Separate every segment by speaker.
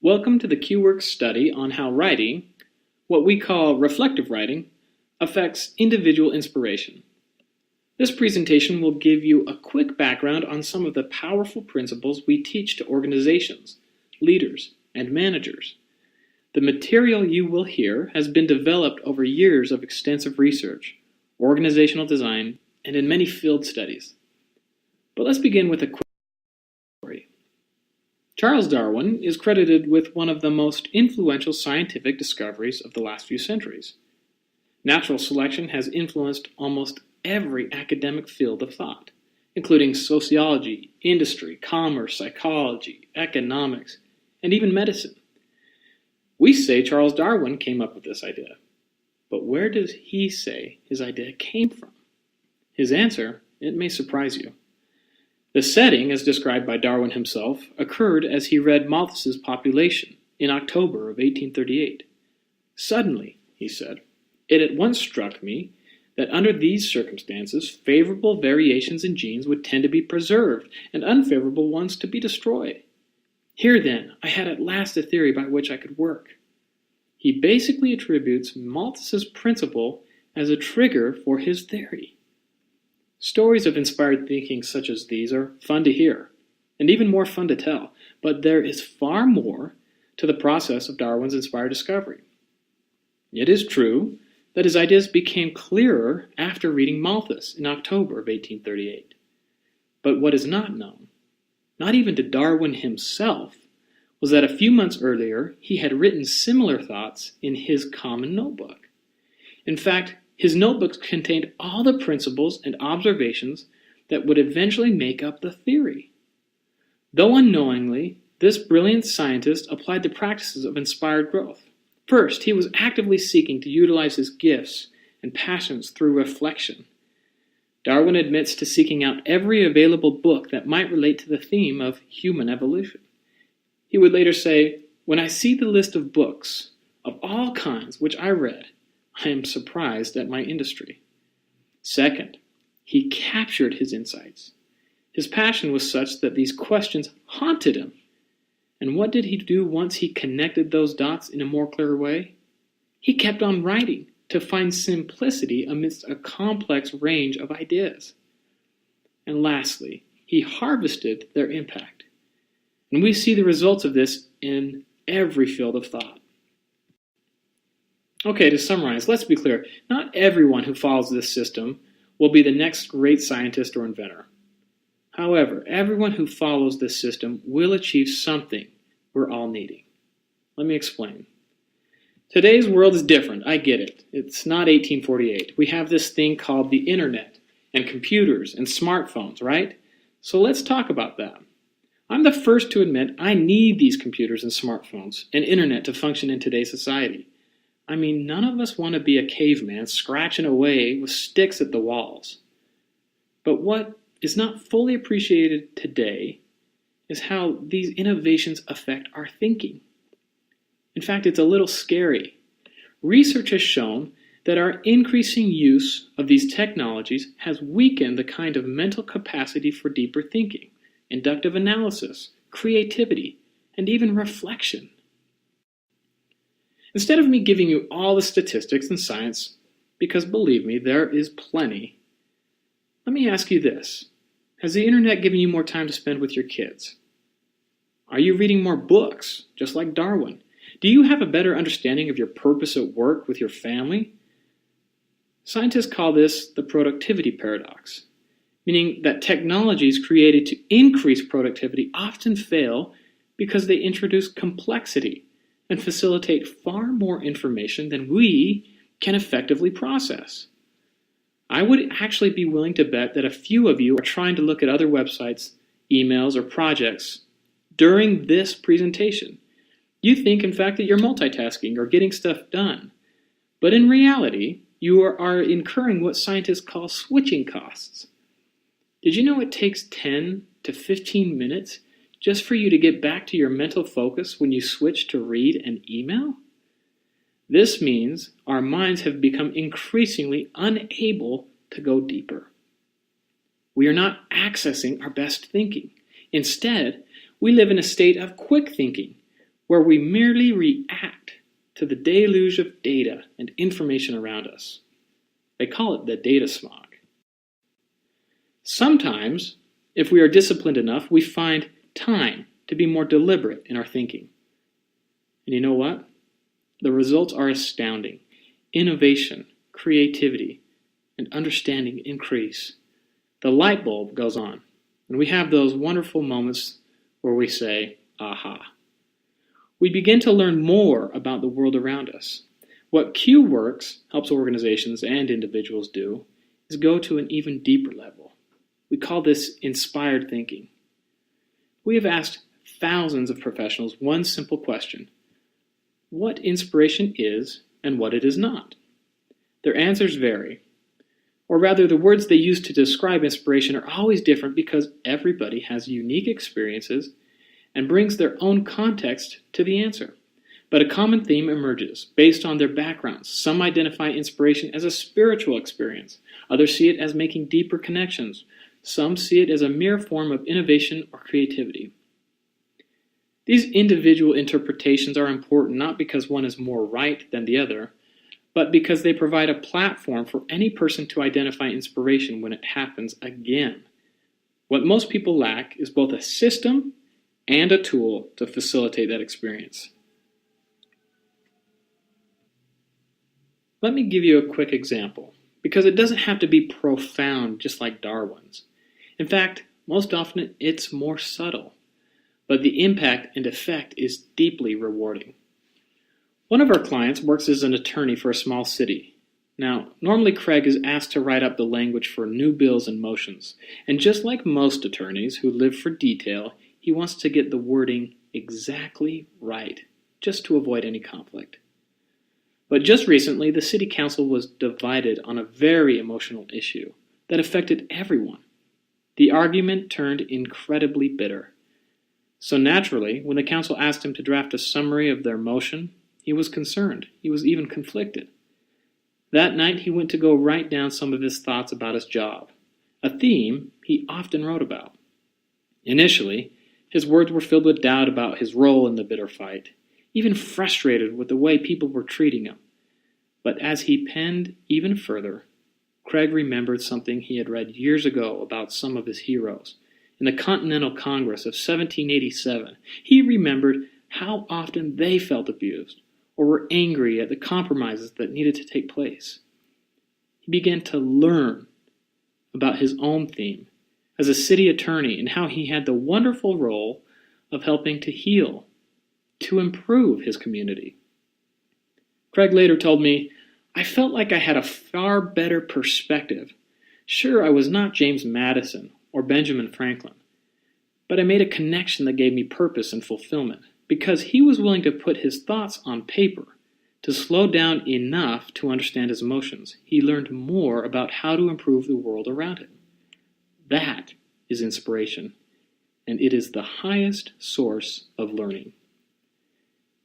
Speaker 1: Welcome to the QWorks study on how writing, what we call reflective writing, affects individual inspiration. This presentation will give you a quick background on some of the powerful principles we teach to organizations, leaders, and managers. The material you will hear has been developed over years of extensive research, organizational design, and in many field studies. But let's begin with a quick story. Charles Darwin is credited with one of the most influential scientific discoveries of the last few centuries. Natural selection has influenced almost every academic field of thought, including sociology, industry, commerce, psychology, economics, and even medicine. We say Charles Darwin came up with this idea, but where does he say his idea came from? His answer, it may surprise you. The setting, as described by Darwin himself, occurred as he read Malthus's Population in October of 1838. Suddenly, he said, it at once struck me that under these circumstances, favorable variations in genes would tend to be preserved and unfavorable ones to be destroyed. Here, then, I had at last a theory by which I could work. He basically attributes Malthus's principle as a trigger for his theory. Stories of inspired thinking such as these are fun to hear, and even more fun to tell, but there is far more to the process of Darwin's inspired discovery. It is true that his ideas became clearer after reading Malthus in October of 1838. But what is not known, not even to Darwin himself, was that a few months earlier he had written similar thoughts in his common notebook. In fact, his notebooks contained all the principles and observations that would eventually make up the theory. Though unknowingly, this brilliant scientist applied the practices of inspired growth. First, he was actively seeking to utilize his gifts and passions through reflection. Darwin admits to seeking out every available book that might relate to the theme of human evolution. He would later say, "When I see the list of books of all kinds which I read, I am surprised at my industry." Second, he captured his insights. His passion was such that these questions haunted him. And what did he do once he connected those dots in a more clear way? He kept on writing to find simplicity amidst a complex range of ideas. And lastly, he harvested their impact. And we see the results of this in every field of thought. Okay, to summarize, let's be clear. Not everyone who follows this system will be the next great scientist or inventor. However, everyone who follows this system will achieve something we're all needing. Let me explain. Today's world is different, I get it. It's not 1848. We have this thing called the internet and computers and smartphones, right? So let's talk about that. I'm the first to admit I need these computers and smartphones and internet to function in today's society. I mean, none of us want to be a caveman scratching away with sticks at the walls. But what is not fully appreciated today is how these innovations affect our thinking. In fact, it's a little scary. Research has shown that our increasing use of these technologies has weakened the kind of mental capacity for deeper thinking, inductive analysis, creativity, and even reflection. Instead of me giving you all the statistics and science, because believe me, there is plenty, let me ask you this. Has the internet given you more time to spend with your kids? Are you reading more books, just like Darwin? Do you have a better understanding of your purpose at work with your family? Scientists call this the productivity paradox, meaning that technologies created to increase productivity often fail because they introduce complexity and facilitate far more information than we can effectively process. I would actually be willing to bet that a few of you are trying to look at other websites, emails, or projects during this presentation. You think, in fact, that you're multitasking or getting stuff done. But in reality, you are incurring what scientists call switching costs. Did you know it takes 10 to 15 minutes just for you to get back to your mental focus when you switch to read an email? This means our minds have become increasingly unable to go deeper. We are not accessing our best thinking. Instead, we live in a state of quick thinking, where we merely react to the deluge of data and information around us. They call it the data smog. Sometimes, if we are disciplined enough, we find time to be more deliberate in our thinking. And you know what? The results are astounding. Innovation, creativity, and understanding increase. The light bulb goes on, and we have those wonderful moments where we say, aha. We begin to learn more about the world around us. What QWorks helps organizations and individuals do is go to an even deeper level. We call this inspired thinking. We have asked thousands of professionals one simple question: what inspiration is and what it is not. Their answers vary. Or rather, the words they use to describe inspiration are always different because everybody has unique experiences and brings their own context to the answer. But a common theme emerges based on their backgrounds. Some identify inspiration as a spiritual experience. Others see it as making deeper connections. Some see it as a mere form of innovation or creativity. These individual interpretations are important not because one is more right than the other, but because they provide a platform for any person to identify inspiration when it happens again. What most people lack is both a system and a tool to facilitate that experience. Let me give you a quick example, because it doesn't have to be profound just like Darwin's. In fact, most often it's more subtle, but the impact and effect is deeply rewarding. One of our clients works as an attorney for a small city. Now, normally Craig is asked to write up the language for new bills and motions, and just like most attorneys who live for detail, he wants to get the wording exactly right, just to avoid any conflict. But just recently, the city council was divided on a very emotional issue that affected everyone. The argument turned incredibly bitter. So naturally, when the council asked him to draft a summary of their motion, he was concerned. He was even conflicted. That night, he went to go write down some of his thoughts about his job, a theme he often wrote about. Initially, his words were filled with doubt about his role in the bitter fight, even frustrated with the way people were treating him. But as he penned even further, Craig remembered something he had read years ago about some of his heroes. In the Continental Congress of 1787, he remembered how often they felt abused or were angry at the compromises that needed to take place. He began to learn about his own theme as a city attorney and how he had the wonderful role of helping to heal, to improve his community. Craig later told me, "I felt like I had a far better perspective. Sure, I was not James Madison or Benjamin Franklin, but I made a connection that gave me purpose and fulfillment, because he was willing to put his thoughts on paper, to slow down enough to understand his emotions. He learned more about how to improve the world around him." That is inspiration, and it is the highest source of learning.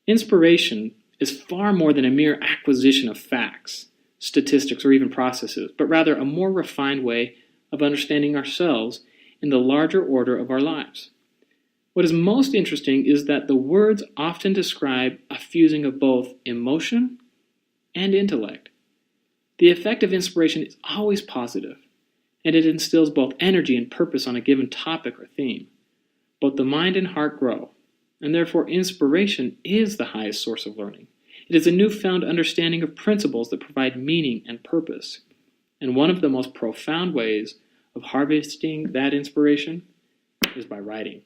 Speaker 1: Inspiration is far more than a mere acquisition of facts, statistics, or even processes, but rather a more refined way of understanding ourselves in the larger order of our lives. What is most interesting is that the words often describe a fusing of both emotion and intellect. The effect of inspiration is always positive, and it instills both energy and purpose on a given topic or theme. Both the mind and heart grow, and therefore inspiration is the highest source of learning. It is a newfound understanding of principles that provide meaning and purpose. And one of the most profound ways of harvesting that inspiration is by writing.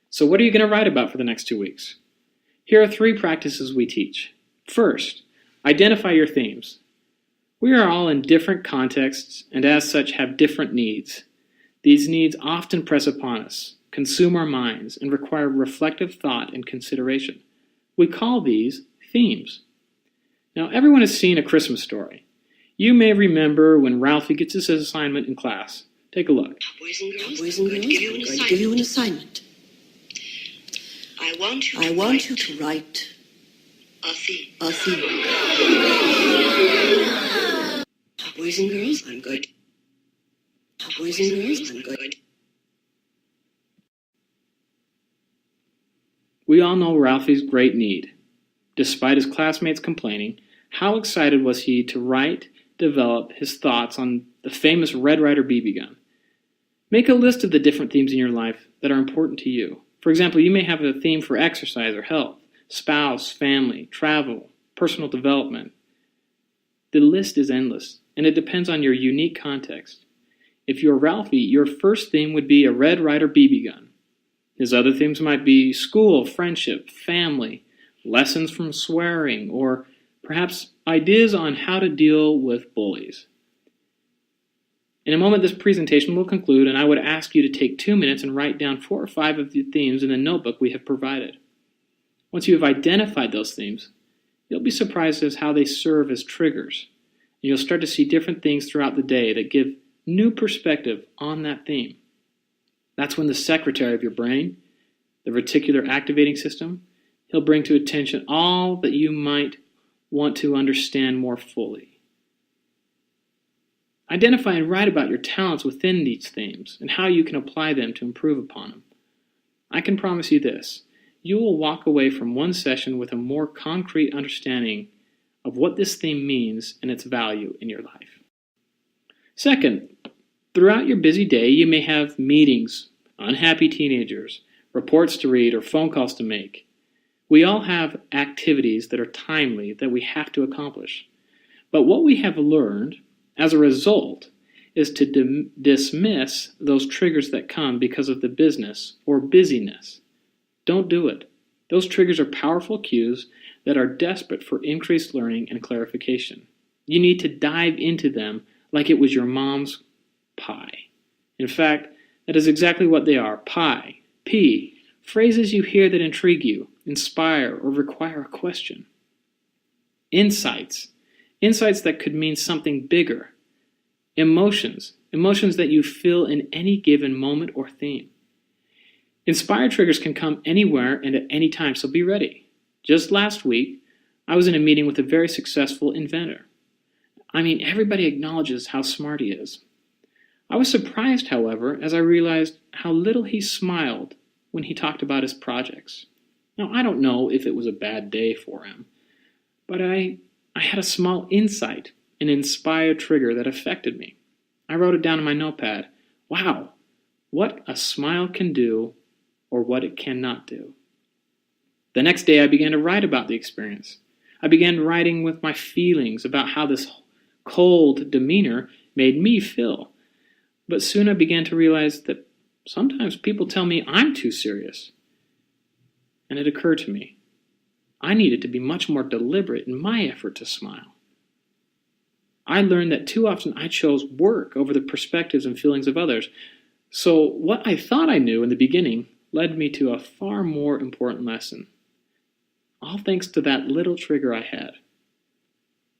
Speaker 1: So what are you going to write about for the next 2 weeks? Here are 3 practices we teach. First, identify your themes. We are all in different contexts and as such have different needs. These needs often press upon us, consume our minds, and require reflective thought and consideration. We call these themes. Now, everyone has seen A Christmas Story. You may remember when Ralphie gets his assignment in class. Take a look.
Speaker 2: Boys and girls, I'm going to give you an assignment. I want you to write a theme. Boys and girls, I'm going.
Speaker 1: We all know Ralphie's great need. Despite his classmates complaining, how excited was he to develop his thoughts on the famous Red Ryder BB gun? Make a list of the different themes in your life that are important to you. For example, you may have a theme for exercise or health, spouse, family, travel, personal development. The list is endless, and it depends on your unique context. If you're Ralphie, your first theme would be a Red Ryder BB gun. His other themes might be school, friendship, family, lessons from swearing, or perhaps ideas on how to deal with bullies. In a moment, this presentation will conclude, and I would ask you to take 2 minutes and write down 4 or 5 of the themes in the notebook we have provided. Once you have identified those themes, you'll be surprised as how they serve as triggers, and you'll start to see different things throughout the day that give new perspective on that theme. That's when the secretary of your brain, the reticular activating system, he'll bring to attention all that you might want to understand more fully. Identify and write about your talents within these themes and how you can apply them to improve upon them. I can promise you this, you will walk away from one session with a more concrete understanding of what this theme means and its value in your life. Second, throughout your busy day, you may have meetings, unhappy teenagers, reports to read, or phone calls to make. We all have activities that are timely that we have to accomplish. But what we have learned as a result is to dismiss those triggers that come because of the business or busyness. Don't do it. Those triggers are powerful cues that are desperate for increased learning and clarification. You need to dive into them like it was your mom's pie. In fact, that is exactly what they are, pie. P, phrases you hear that intrigue you, inspire, or require a question. Insights that could mean something bigger. Emotions that you feel in any given moment or theme. Inspire triggers can come anywhere and at any time, so be ready. Just last week, I was in a meeting with a very successful inventor. Everybody acknowledges how smart he is. I was surprised, however, as I realized how little he smiled when he talked about his projects. Now, I don't know if it was a bad day for him, but I had a small insight, an inspired trigger that affected me. I wrote it down in my notepad. Wow, what a smile can do or what it cannot do. The next day, I began to write about the experience. I began writing with my feelings about how this cold demeanor made me feel. But soon I began to realize that sometimes people tell me I'm too serious. And it occurred to me, I needed to be much more deliberate in my effort to smile. I learned that too often I chose work over the perspectives and feelings of others. So what I thought I knew in the beginning led me to a far more important lesson. All thanks to that little trigger I had.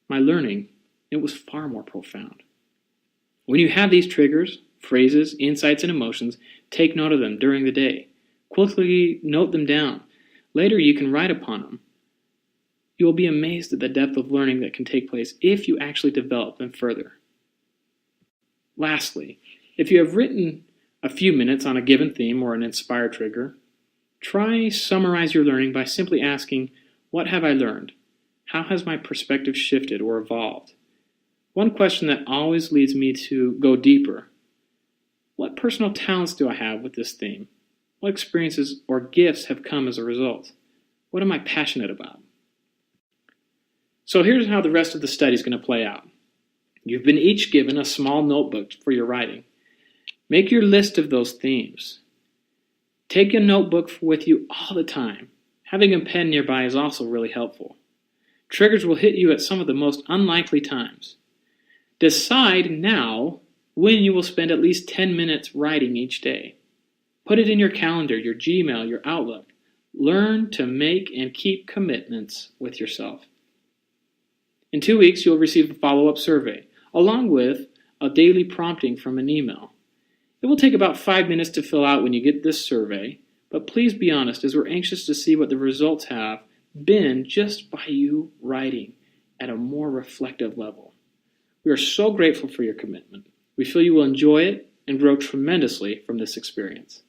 Speaker 1: My learning, it was far more profound. When you have these triggers, phrases, insights, and emotions, take note of them during the day. Quickly note them down. Later you can write upon them. You will be amazed at the depth of learning that can take place if you actually develop them further. Lastly, if you have written a few minutes on a given theme or an inspired trigger, try summarize your learning by simply asking, what have I learned? How has my perspective shifted or evolved? One question that always leads me to go deeper. What personal talents do I have with this theme? What experiences or gifts have come as a result? What am I passionate about? So here's how the rest of the study is going to play out. You've been each given a small notebook for your writing. Make your list of those themes. Take a notebook with you all the time. Having a pen nearby is also really helpful. Triggers will hit you at some of the most unlikely times. Decide now when you will spend at least 10 minutes writing each day. Put it in your calendar, your Gmail, your Outlook. Learn to make and keep commitments with yourself. In 2 weeks, you'll receive a follow-up survey, along with a daily prompting from an email. It will take about 5 minutes to fill out when you get this survey, but please be honest, as we're anxious to see what the results have been just by you writing at a more reflective level. We are so grateful for your commitment. We feel you will enjoy it and grow tremendously from this experience.